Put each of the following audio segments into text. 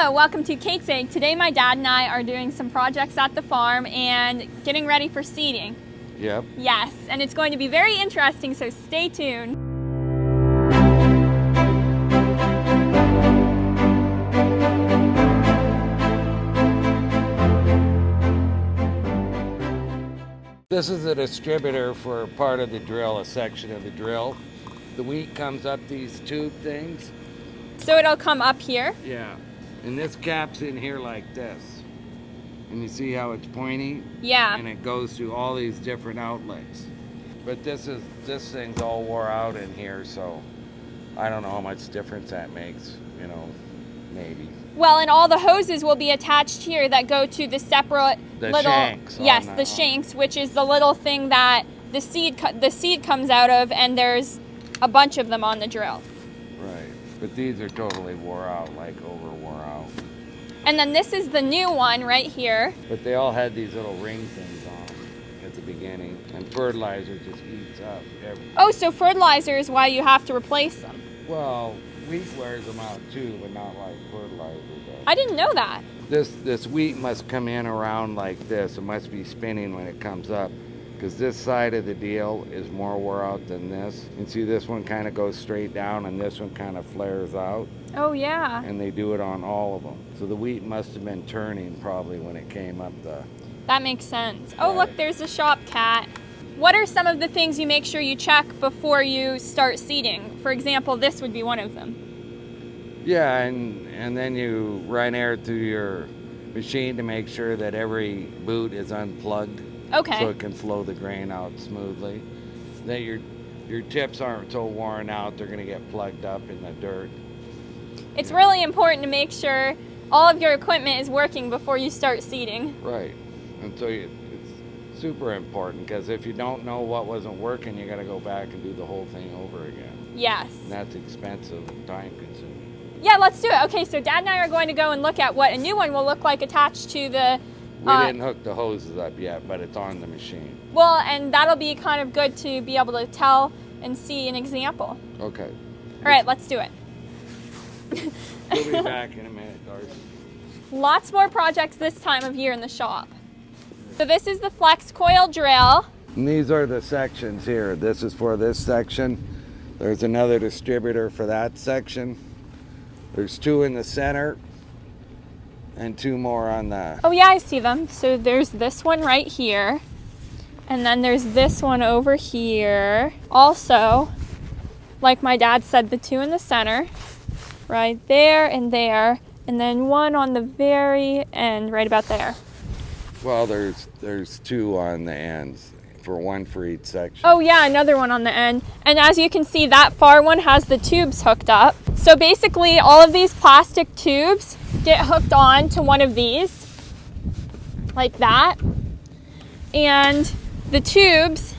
Hello, welcome to Kate's Egg. Today my dad and I are doing some projects at the farm and getting ready for seeding. Yep. Yes, and it's going to be very interesting, so stay tuned. This is a distributor for part of the drill, a section of the drill. The wheat comes up these tube things. So it'll come up here? Yeah. And this cap's in here like this. And you see how it's pointy? Yeah. And it goes through all these different outlets. But this thing's all wore out in here, so I don't know how much difference that makes, maybe. Well, and all the hoses will be attached here that go to the separate shanks. Yes, the shanks, which is the little thing that the seed comes out of, and there's a bunch of them on the drill. Right. But these are totally wore out, like over-wore out. And then this is the new one right here. But they all had these little ring things on at the beginning, and fertilizer just eats up everything. Oh, so fertilizer is why you have to replace them. Well, wheat wears them out too, but not like fertilizer does. I didn't know that. This wheat must come in around like this. It must be spinning when it comes up, because this side of the deal is more wore out than this. And see, this one kind of goes straight down, and this one kind of flares out. Oh, yeah. And they do it on all of them. So the wheat must have been turning probably when it came up the... That makes sense. Oh, look, there's a shop cat. What are some of the things you make sure you check before you start seeding? For example, this would be one of them. Yeah, and then you run air through your machine to make sure that every boot is unplugged. Okay. So it can flow the grain out smoothly. That your tips aren't so worn out, they're gonna get plugged up in the dirt. It's really important to make sure all of your equipment is working before you start seeding. Right. And so it's super important, because if you don't know what wasn't working, you gotta go back and do the whole thing over again. Yes. And that's expensive and time consuming. Yeah, let's do it. Okay, so Dad and I are going to go and look at what a new one will look like attached to the... We didn't hook the hoses up yet, but it's on the machine. Well, and that'll be kind of good to be able to tell and see an example. Okay. All right, let's do it. We'll be back in a minute, Darcy. Lots more projects this time of year in the shop. So this is the flex coil drill. And these are the sections here. This is for this section. There's another distributor for that section. There's two in the center and two more on the... Oh yeah, I see them. So there's this one right here. And then there's this one over here. Also, like my dad said, the two in the center, right there and there. And then one on the very end, right about there. Well, there's two on the ends, one for each section. Oh yeah, another one on the end. And as you can see, that far one has the tubes hooked up. So basically, all of these plastic tubes get hooked on to one of these, like that. And the tubes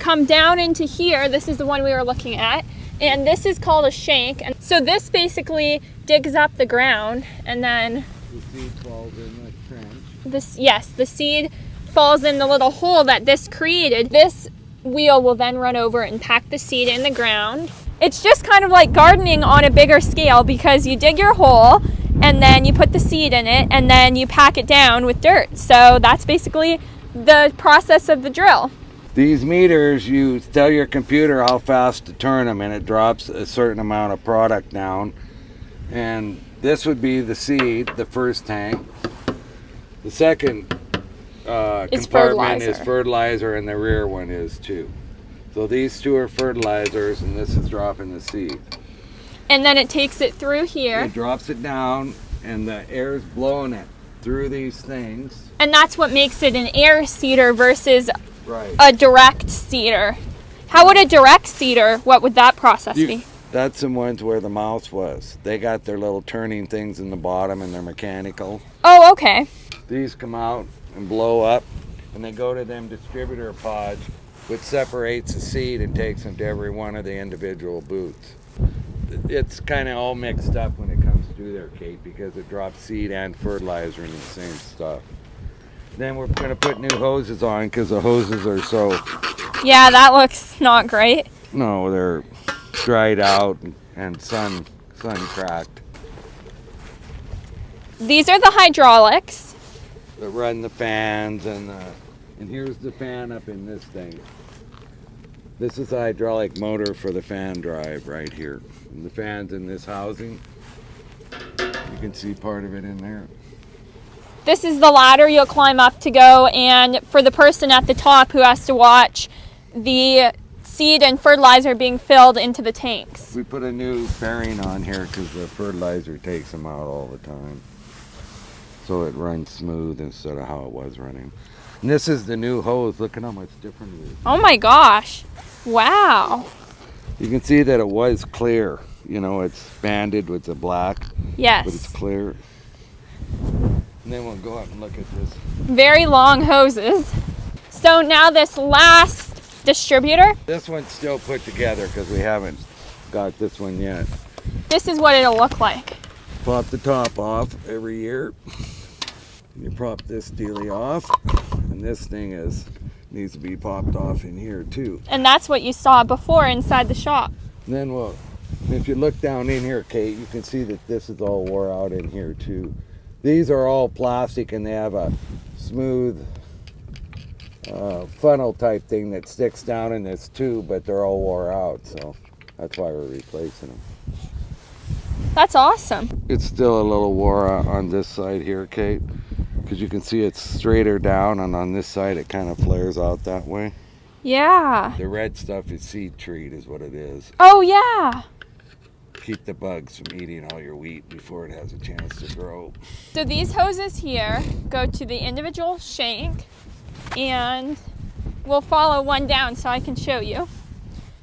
come down into here. This is the one we were looking at. And this is called a shank. And so this basically digs up the ground, and then... The seed falls in the trench. The seed falls in the little hole that this created. This wheel will then run over and pack the seed in the ground. It's just kind of like gardening on a bigger scale, because you dig your hole and then you put the seed in it and then you pack it down with dirt. So that's basically the process of the drill. These meters, you tell your computer how fast to turn them, and it drops a certain amount of product down. And this would be the seed, the first tank. The second compartment is fertilizer, and the rear one is too. So these two are fertilizers, and this is dropping the seed. And then it takes it through here. It drops it down, and the air is blowing it through these things. And that's what makes it an air seeder versus right. a direct seeder. How would a direct seeder, what would that process be? That's the ones where the mouse was. They got their little turning things in the bottom, and they're mechanical. Oh, okay. These come out and blow up, and they go to them distributor pods, which separates the seed and takes them to every one of the individual boots. It's kind of all mixed up when it comes through there, Kate, because it drops seed and fertilizer into the same stuff. Then we're going to put new hoses on, because the hoses are so... Yeah, that looks not great. No, they're dried out and sun cracked. These are the hydraulics. That run the fans, and here's the fan up in this thing. This is the hydraulic motor for the fan drive right here. And the fan's in this housing. You can see part of it in there. This is the ladder you'll climb up to go, and for the person at the top who has to watch the seed and fertilizer being filled into the tanks. We put a new fairing on here because the fertilizer takes them out all the time. So it runs smooth instead of how it was running. And this is the new hose. Look at how much different it is. Oh my gosh. Wow. You can see that it was clear. You know, it's banded with the black. Yes. But it's clear. And then we'll go up and look at this. Very long hoses. So now this last distributor. This one's still put together because we haven't got this one yet. This is what it'll look like. Pop the top off every year. You prop this dealie off, and this thing needs to be popped off in here too. And that's what you saw before inside the shop. And then if you look down in here, Kate, you can see that this is all wore out in here too. These are all plastic, and they have a smooth funnel type thing that sticks down in this tube, but they're all wore out, so that's why we're replacing them. That's awesome. It's still a little wore out on this side here, Kate, because you can see it's straighter down, and on this side it kind of flares out that way. Yeah. The red stuff is seed treat is what it is. Oh yeah. Keep the bugs from eating all your wheat before it has a chance to grow. So these hoses here go to the individual shank, and we'll follow one down so I can show you.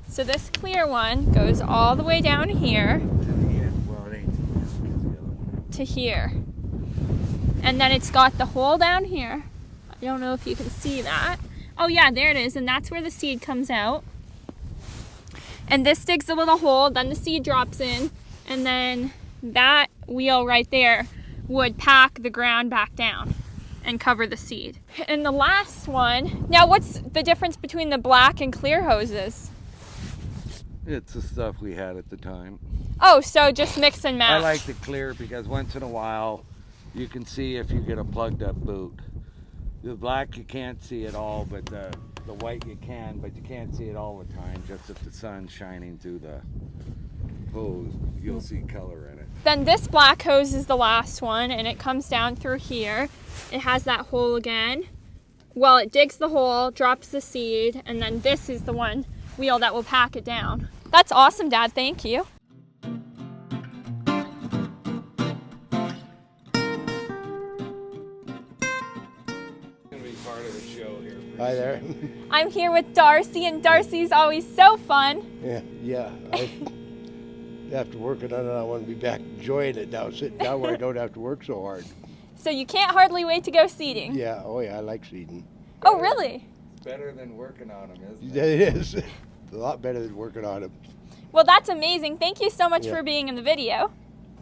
So this clear one goes all the way down here to here. And then it's got the hole down here. I don't know if you can see that. Oh yeah, there it is, and that's where the seed comes out. And this digs a little hole, then the seed drops in, and then that wheel right there would pack the ground back down and cover the seed. And the last one, now what's the difference between the black and clear hoses? It's the stuff we had at the time. Oh, so just mix and match. I like the clear because once in a while you can see if you get a plugged up boot. The black you can't see at all, but the white you can, but you can't see it all the time. Just if the sun's shining through the hose, you'll see color in it. Then this black hose is the last one, and it comes down through here. It has that hole again. Well, it digs the hole, drops the seed, and then this is the one wheel that will pack it down. That's awesome, Dad. Thank you. Hi there. I'm here with Darcy, and Darcy's always so fun. Yeah. After working on it, I want to be back enjoying it now, sitting down where I don't have to work so hard. So you can't hardly wait to go seeding. Yeah, I like seeding. Oh, really? It's better than working on them, isn't It is. A lot better than working on them. Well, that's amazing. Thank you so much Yeah. for being in the video.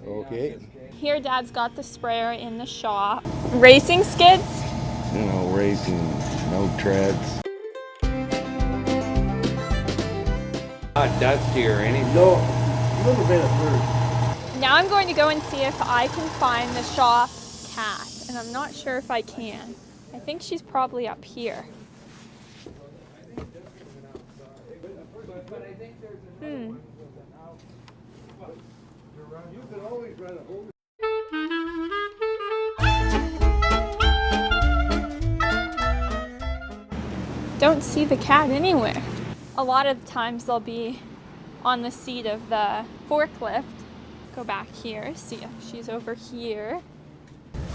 Okay. Here, Dad's got the sprayer in the shop. Racing skids? You know, racing, no treads. Not dusty or anything. No, a little bit of dirt. Now I'm going to go and see if I can find the shop cat, and I'm not sure if I can. I think she's probably up here. Don't see the cat anywhere. A lot of the times they'll be on the seat of the forklift. Go back here, see if she's over here.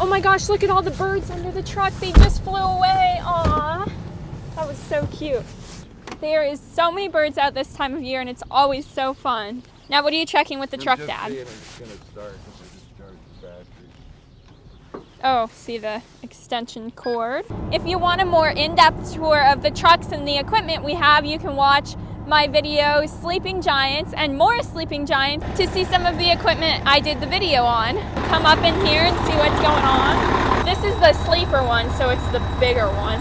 Oh my gosh, look at all the birds under the truck. They just flew away. Aw, that was so cute. There is so many birds out this time of year, and it's always so fun. Now, what are you checking with the truck, Dad? It's gonna start because I just started the battery. Oh, see the extension cord. If you want a more in-depth tour of the trucks and the equipment we have, you can watch my video, Sleeping Giants, and more Sleeping Giants to see some of the equipment I did the video on. Come up in here and see what's going on. This is the sleeper one, so it's the bigger one.